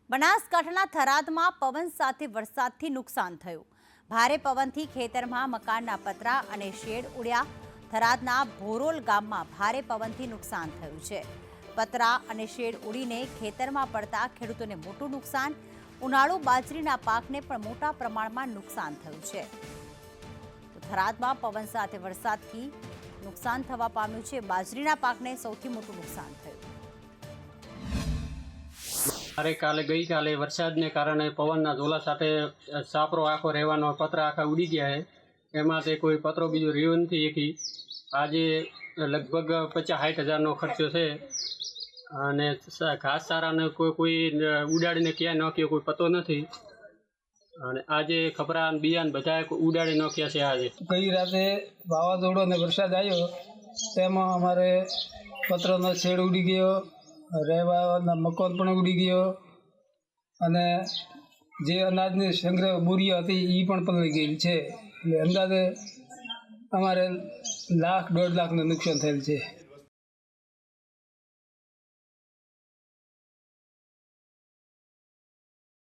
બનાસકાંઠાના થરાદમાં પવન સાથે વરસાદથી નુકસાન થયું। ભારે પવનથી ખેતરમાં મકાનના પતરા અને શેડ ઉડ્યા। થરાદના ભોરોલ ગામમાં ભારે પવનથી નુકસાન થયું છે। પતરા અને શેડ ઉડીને ખેતરમાં પડતા ખેડૂતોને મોટું નુકસાન। ઉનાળુ બાજરીના પાકને પણ મોટા પ્રમાણમાં નુકસાન થયું છે। થરાદમાં પવન સાથે વરસાદથી નુકસાન થવા પામ્યું છે। બાજરીના પાકને સૌથી મોટું નુકસાન થયું। गई काले वरसाद ने कारण पवन झोला साथ सापरो आखो रहવાનો पतरा आखा उड़ी गया है। एमां से कोई पतरो बीजो रह्यो नथी। एकी आज लगभग 50-60 हज़ार खर्चो है। अने घास चारा ने कोई उडाड़ीने क्या नाख्यो कोई पतो नहीं। अने आज खपरा बियान बधा उडाड़ी नाख्या छे। आज गई राते वावाझोड़ो ने वरसाद आयो तेमां अमारे पतरानो शेड उड़ी गयो, રહેવાના મકાન પણ ઉડી ગયો અને જે અનાજની સંગ્રહ બોરીઓ હતી એ પણ પલળી ગઈ છે। એટલે અંદાજે અમારે 1-1.5 લાખનું નુકસાન થયેલ છે।